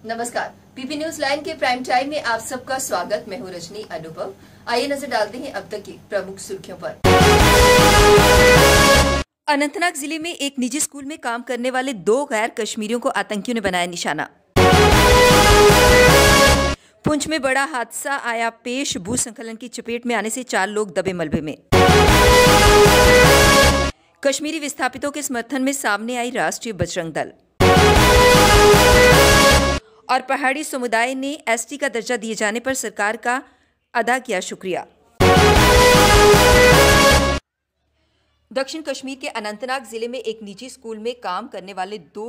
नमस्कार, PP news line के prime time में आप सबका स्वागत। मैं हूं रजनी अनुपम। आइए नजर डालते हैं अब तक की प्रमुख सुर्खियों पर। अनंतनाग जिले में एक निजी स्कूल में काम करने वाले 2 गैर कश्मीरियों को आतंकियों ने बनाया निशाना। पुंछ में बड़ा हादसा आया पेश, भूस्खलन की चपेट में आने से 4 लोग दबे मलबे में। कश्मीरी विस्थापितों के समर्थन में सामने आई राष्ट्रीय बजरंग दल। और पहाड़ी समुदाय ने एसटी का दर्जा दिए जाने पर सरकार का अदा किया शुक्रिया। दक्षिण कश्मीर के अनंतनाग जिले में एक निजी स्कूल में काम करने वाले 2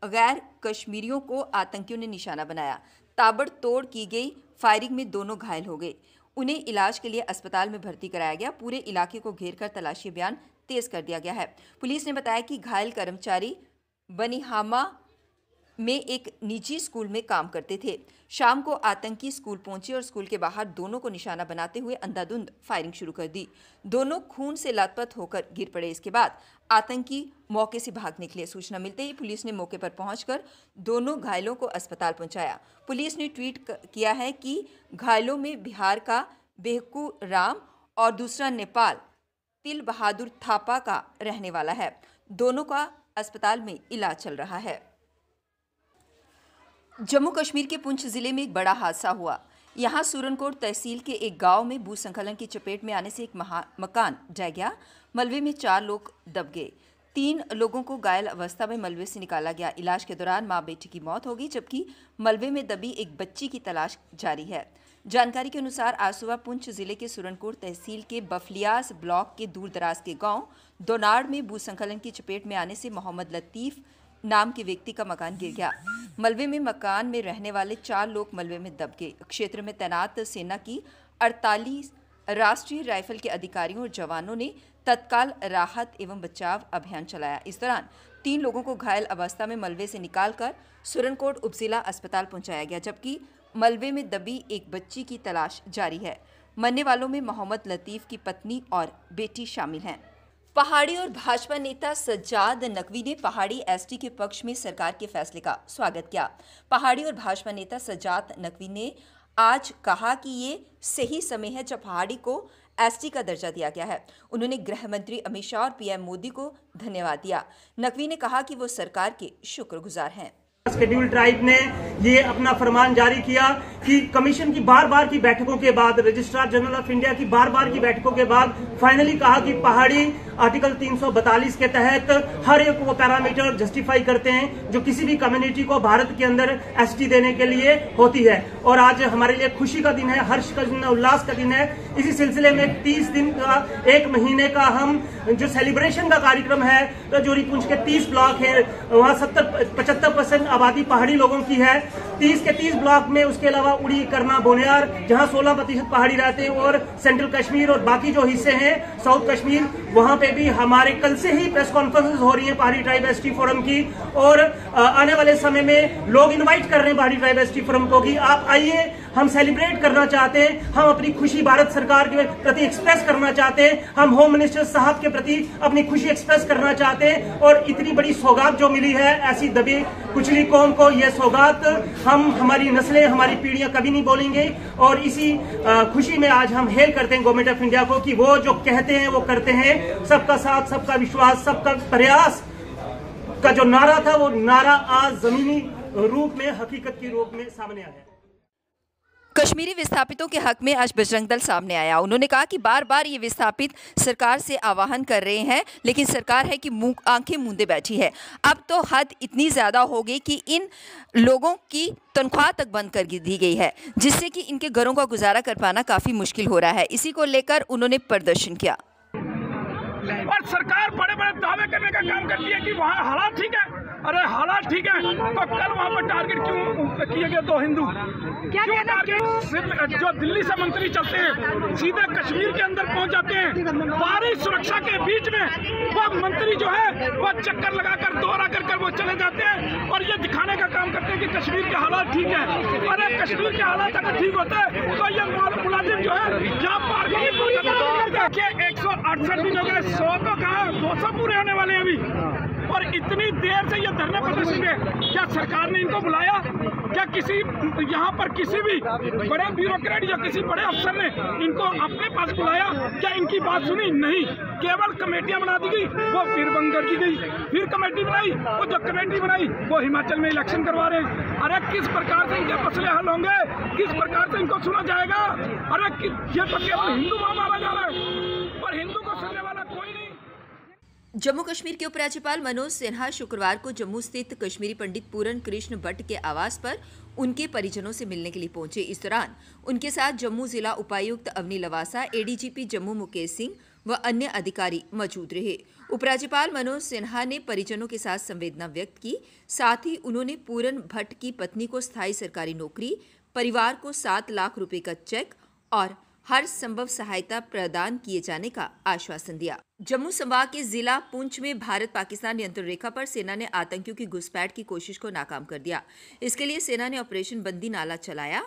गैर कश्मीरियों को आतंकियों ने निशाना बनाया। ताबड़तोड़ की गई फायरिंग में दोनों घायल हो गए। उन्हें इलाज के लिए अस्पताल में भर्ती कराया गया। पूरे इलाके को घेरकर तलाशी अभियान तेज कर दिया गया है। पुलिस ने बताया कि घायल कर्मचारी बनीहामा में एक निजी स्कूल में काम करते थे। शाम को आतंकी स्कूल पहुंचे और स्कूल के बाहर दोनों को निशाना बनाते हुए अंधाधुंध फायरिंग शुरू कर दी। दोनों खून से लथपथ होकर गिर पड़े। इसके बाद आतंकी मौके से भाग निकले। सूचना मिलते ही पुलिस ने मौके पर पहुंचकर दोनों घायलों को अस्पताल पहुंचाया। पुलिस ने ट्वीट किया है कि घायलों में बिहार का बेहकू राम और दूसरा नेपाल तिल बहादुर थापा का रहने वाला है। दोनों का अस्पताल में इलाज चल रहा है। जम्मू कश्मीर के पुंछ जिले में एक बड़ा हादसा हुआ। यहां सूरनकोट तहसील के एक गांव में भूस्खलन की चपेट में आने से एक मकान ढह गया। मलबे में 4 लोग दब गए। 3 लोगों को घायल अवस्था में मलबे से निकाला गया। इलाज के दौरान मां बेटी की मौत हो गई, जबकि मलबे में दबी एक बच्ची की तलाश जारी है। जानकारी के अनुसार आज सुबह पुंछ जिले के सूरनकोट तहसील के बफलियास ब्लॉक के दूरदराज के गांव दोनाड़ में भूस्खलन की चपेट में आने से मोहम्मद लतीफ नाम के व्यक्ति का मकान गिर गया। मलबे में मकान में रहने वाले 4 लोग मलबे में दब गए। क्षेत्र में तैनात सेना की 48 राष्ट्रीय राइफल के अधिकारियों और जवानों ने तत्काल राहत एवं बचाव अभियान चलाया। इस दौरान 3 लोगों को घायल अवस्था में मलबे से निकालकर सूरनकोट उपजिला अस्पताल पहुंचाया गया, जबकि मलबे में दबी एक बच्ची की तलाश जारी है। मरने वालों में मोहम्मद लतीफ की पत्नी और बेटी शामिल हैं। पहाड़ी और भाजपा नेता सज्जाद नकवी ने पहाड़ी एसटी के पक्ष में सरकार के फैसले का स्वागत किया। पहाड़ी और भाजपा नेता सज्जाद नकवी ने आज कहा कि ये सही समय है जब पहाड़ी को एसटी का दर्जा दिया गया है। उन्होंने गृह मंत्री अमित शाह और पीएम मोदी को धन्यवाद दिया। नकवी ने कहा कि वो सरकार के शुक्रगुजार हैं। शेड्यूल ट्राइब ने ये अपना फरमान जारी किया कि कमीशन की बार की बैठकों के बाद, रजिस्ट्रार जनरल ऑफ इंडिया की बार की बैठकों के बाद फाइनली कहा कि पहाड़ी आर्टिकल 342 के तहत हर एक वो पैरामीटर जस्टिफाई करते हैं जो किसी भी कम्युनिटी को भारत के अंदर एसटी देने के लिए होती है। और आज हमारे लिए खुशी का दिन है, हर्ष का दिन है, उल्लास का दिन है। इसी सिलसिले में 30 दिन का, 1 महीने का हम जो सेलिब्रेशन का कार्यक्रम है, राजौरी पुंछ के 30 ब्लॉक है, वहाँ 75% आबादी पहाड़ी लोगों की है। 30 के 30 ब्लॉक में उसके अलावा उड़ी, करना, बोनियार, जहां 16% पहाड़ी रहते हैं, और सेंट्रल कश्मीर और बाकी जो हिस्से हैं साउथ कश्मीर, वहां पे भी हमारे कल से ही प्रेस कॉन्फ्रेंसेस हो रही है पहाड़ी ट्राइब एसटी फोरम की। और आने वाले समय में लोग इनवाइट कर रहे हैं पहाड़ी ट्राइब एसटी फोरम को कि आप आइए, हम सेलिब्रेट करना चाहते हैं, हम अपनी खुशी भारत सरकार के प्रति एक्सप्रेस करना चाहते हैं, हम होम मिनिस्टर साहब के प्रति अपनी खुशी एक्सप्रेस करना चाहते हैं। और इतनी बड़ी सौगात जो मिली है ऐसी दबी कुचली कौम को, यह सौगात हमारी नस्लें, हमारी पीढ़ियां कभी नहीं बोलेंगे। और इसी खुशी में आज हम हेल करते हैं गवर्नमेंट ऑफ इंडिया को कि वो जो कहते हैं वो करते हैं। सबका साथ, सबका विश्वास, सबका प्रयास का जो नारा था वो नारा आज जमीनी रूप में, हकीकत की रूप में सामने आया है। कश्मीरी विस्थापितों के हक में आज बजरंग दल सामने आया। उन्होंने कहा कि बार ये विस्थापित सरकार से आह्वान कर रहे हैं, लेकिन सरकार है कि आंखें मूंदे बैठी है। अब तो हद इतनी ज्यादा हो गई कि इन लोगों की तनख्वाह तक बंद कर दी गई है, जिससे कि इनके घरों का गुजारा कर पाना काफी मुश्किल हो रहा है। इसी को लेकर उन्होंने प्रदर्शन किया। और सरकार बड़े दावे करने का काम करती है कि वहाँ हालात ठीक है। अरे हालात ठीक है तो कल वहाँ पर टारगेट क्यों किए गए 2 हिंदू? क्यों टारगेट? सिर्फ जो दिल्ली से मंत्री चलते हैं सीधे कश्मीर के अंदर पहुँच जाते हैं। भारी सुरक्षा के बीच में वो मंत्री जो है वो चक्कर लगाकर दोहरा कर वो चले जाते हैं और ये दिखाने का काम करते हैं कि कश्मीर के हालात ठीक है। अरे कश्मीर के हालात अगर ठीक होते तो ये मुलाजिम जो है यहाँ पार नहीं पहुँचा। 168 दिन हो गए, 100 तो कहा 200 पूरे होने वाले हैं अभी। और इतनी देर से ये धरने प्रदर्शन है, क्या सरकार ने इनको बुलाया? क्या किसी यहाँ पर किसी भी बड़े ब्यूरोक्रेट या किसी बड़े अफसर ने इनको अपने पास बुलाया? क्या इनकी बात सुनी? नहीं, केवल कमेटियां बना दी गई, वो फिर बंद कर दी गई, फिर कमेटी बनाई, वो जो कमेटी बनाई वो हिमाचल में इलेक्शन करवा रहे हैं। अरे किस प्रकार से इनके मसले हल होंगे? किस प्रकार से इनको सुना जाएगा? अरे ये तो केवल हिंदू मारा जा रहा है, पर हिंदू को सुनने वाला कोई नहीं। जम्मू कश्मीर के उपराज्यपाल मनोज सिन्हा शुक्रवार को जम्मू स्थित कश्मीरी पंडित पूरन कृष्ण भट्ट के आवास पर उनके परिजनों से मिलने के लिए पहुंचे। इस दौरान उनके साथ जम्मू जिला उपायुक्त अवनी लवासा, एडीजीपी जम्मू मुकेश सिंह व अन्य अधिकारी मौजूद रहे। उपराज्यपाल मनोज सिन्हा ने परिजनों के साथ संवेदना व्यक्त की। साथ ही उन्होंने पूरन भट्ट की पत्नी को स्थायी सरकारी नौकरी, परिवार को 7 लाख रुपए का चेक और हर संभव सहायता प्रदान किए जाने का आश्वासन दिया। जम्मू संभाग के जिला पुंछ में भारत पाकिस्तान नियंत्रण रेखा पर सेना ने आतंकियों की घुसपैठ की कोशिश को नाकाम कर दिया। इसके लिए सेना ने ऑपरेशन बंदी नाला चलाया।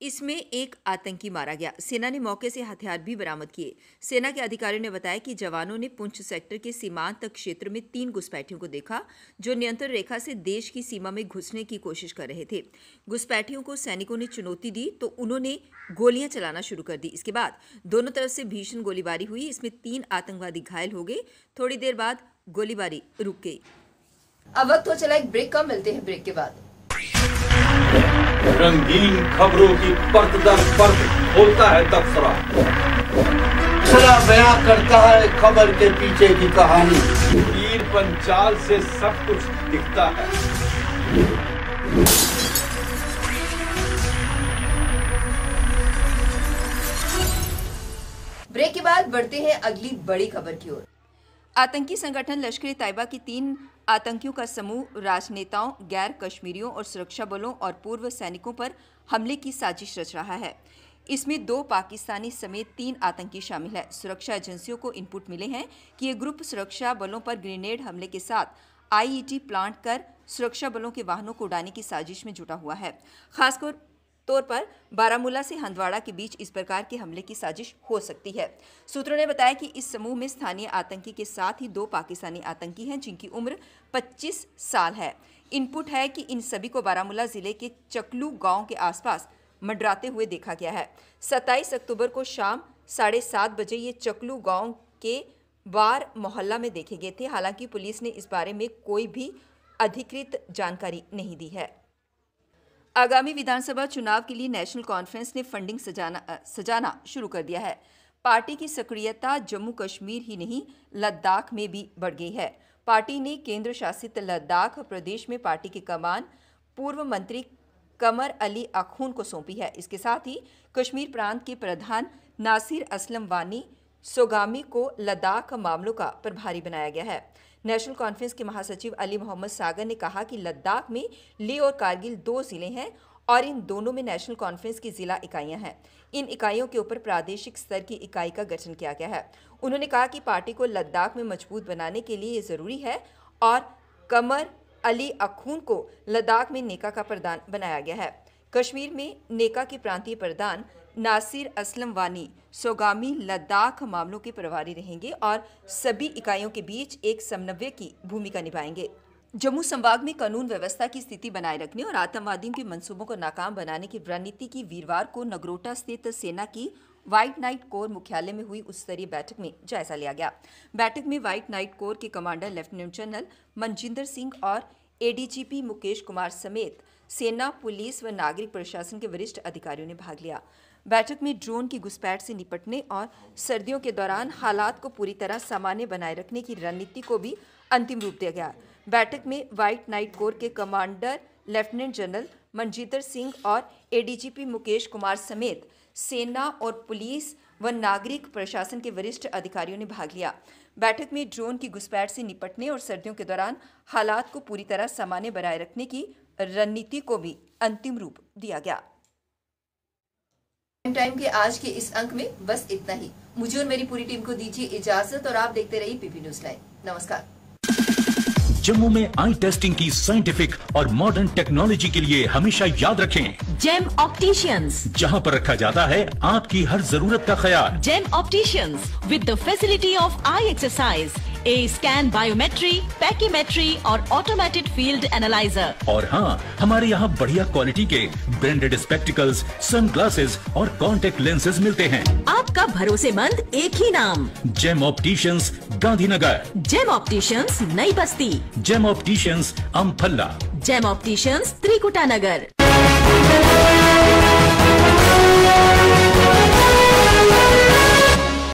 इसमें एक आतंकी मारा गया। सेना ने मौके से हथियार भी बरामद किए। सेना के अधिकारियों ने बताया कि जवानों ने पुंछ सेक्टर के सीमांत क्षेत्र में 3 घुसपैठियों को देखा जो नियंत्रण रेखा से देश की सीमा में घुसने की कोशिश कर रहे थे। घुसपैठियों को सैनिकों ने चुनौती दी तो उन्होंने गोलियां चलाना शुरू कर दी। इसके बाद दोनों तरफ से भीषण गोलीबारी हुई। इसमें 3 आतंकवादी घायल हो गए। थोड़ी देर बाद गोलीबारी रुक गई। अब वक्त हो चला एक ब्रेक का, मिलते हैं ब्रेक के बाद। रंगीन खबरों की परत दर परत खोलता है तबसरा, बयां करता है खबर के पीछे की कहानी। तीर पंचाल से सब कुछ दिखता है। ब्रेक के बाद बढ़ते हैं अगली बड़ी खबर की ओर। आतंकी संगठन लश्कर-ए-तैयबा की 3 आतंकियों का समूह राजनेताओं, गैर कश्मीरियों और सुरक्षा बलों और पूर्व सैनिकों पर हमले की साजिश रच रहा है। इसमें 2 पाकिस्तानी समेत 3 आतंकी शामिल है। सुरक्षा एजेंसियों को इनपुट मिले हैं कि ये ग्रुप सुरक्षा बलों पर ग्रेनेड हमले के साथ आईईडी प्लांट कर सुरक्षा बलों के वाहनों को उड़ाने की साजिश में जुटा हुआ है। खासकर तौर पर बारामूला से हंदवाड़ा के बीच इस प्रकार के हमले की साजिश हो सकती है। सूत्रों ने बताया कि इस समूह में स्थानीय आतंकी के साथ ही 2 पाकिस्तानी आतंकी हैं जिनकी उम्र 25 साल है। इनपुट है कि इन सभी को बारामूला जिले के चकलू गांव के आसपास मंडराते हुए देखा गया है। 27 अक्टूबर को शाम 7:30 बजे ये चकलू गांव के वार मोहल्ला में देखे गए थे। हालांकि पुलिस ने इस बारे में कोई भी अधिकृत जानकारी नहीं दी है। आगामी विधानसभा चुनाव के लिए नेशनल कॉन्फ्रेंस ने फंडिंग सजाना शुरू कर दिया है। पार्टी की सक्रियता जम्मू कश्मीर ही नहीं लद्दाख में भी बढ़ गई है। पार्टी ने केंद्र शासित लद्दाख प्रदेश में पार्टी की कमान पूर्व मंत्री कमर अली अखून को सौंपी है। इसके साथ ही कश्मीर प्रांत के प्रधान नासिर असलम वानी सोगामी को लद्दाख मामलों का प्रभारी बनाया गया है। नेशनल कॉन्फ्रेंस के महासचिव अली मोहम्मद सागर ने कहा कि लद्दाख में लेह और कारगिल 2 जिले हैं और इन दोनों में नेशनल कॉन्फ्रेंस की जिला इकाइयां हैं। इन इकाइयों के ऊपर प्रादेशिक स्तर की इकाई का गठन किया गया है। उन्होंने कहा कि पार्टी को लद्दाख में मजबूत बनाने के लिए ये जरूरी है और कमर अली अखून को लद्दाख में नेका का प्रधान बनाया गया है। कश्मीर में नेका के प्रांतीय प्रधान नासिर असलम वानी सोगामी लद्दाख मामलों के प्रभारी रहेंगे और सभी इकाइयों के बीच एक समन्वय की भूमिका निभाएंगे। जम्मू संभाग में कानून व्यवस्था की स्थिति बनाए रखने और आतंकवादियों के मंसूबों को नाकाम बनाने की रणनीति की वीरवार को नगरोटा स्थित सेना की व्हाइट नाइट कोर मुख्यालय में हुई उच्च स्तरीय बैठक में जायजा लिया गया। बैठक में व्हाइट नाइट कोर के commander lieutenant general Manjinder Singh और एडीजीपी मुकेश कुमार समेत सेना, पुलिस व नागरिक प्रशासन के वरिष्ठ अधिकारियों ने भाग लिया। बैठक में ड्रोन की घुसपैठ से निपटने और सर्दियों के दौरान हालात को पूरी तरह सामान्य बनाए रखने की रणनीति को भी अंतिम रूप दिया गया। बैठक में व्हाइट नाइट कोर के commander lieutenant general Manjinder Singh और एडीजीपी मुकेश कुमार समेत सेना और पुलिस व नागरिक प्रशासन के वरिष्ठ अधिकारियों ने भाग लिया। बैठक में ड्रोन की घुसपैठ से निपटने और सर्दियों के दौरान हालात को पूरी तरह सामान्य बनाए रखने की रणनीति को भी अंतिम रूप दिया गया। टाइम के आज के इस अंक में बस इतना ही। मुझे और मेरी पूरी टीम को दीजिए इजाजत और आप देखते रहिए पीपी न्यूज लाइव। नमस्कार। जम्मू में आई टेस्टिंग की साइंटिफिक और मॉडर्न टेक्नोलॉजी के लिए हमेशा याद रखें जेम ऑप्टिशियंस, जहां पर रखा जाता है आपकी हर जरूरत का ख्याल। Gem opticians with the facility of eye exercise, A scan biometry, pachymetry और ऑटोमेटेड फील्ड एनालाइजर। और हाँ, हमारे यहाँ बढ़िया क्वालिटी के ब्रांडेड स्पेक्टिकल्स, सनग्लासेस और कॉन्टेक्ट लेंसेज मिलते हैं। आपका भरोसेमंद एक ही नाम, Gem opticians, Gandhinagar. Gem opticians, Nai Basti. Gem opticians, Amphalla. Gem opticians, Trikuta नगर।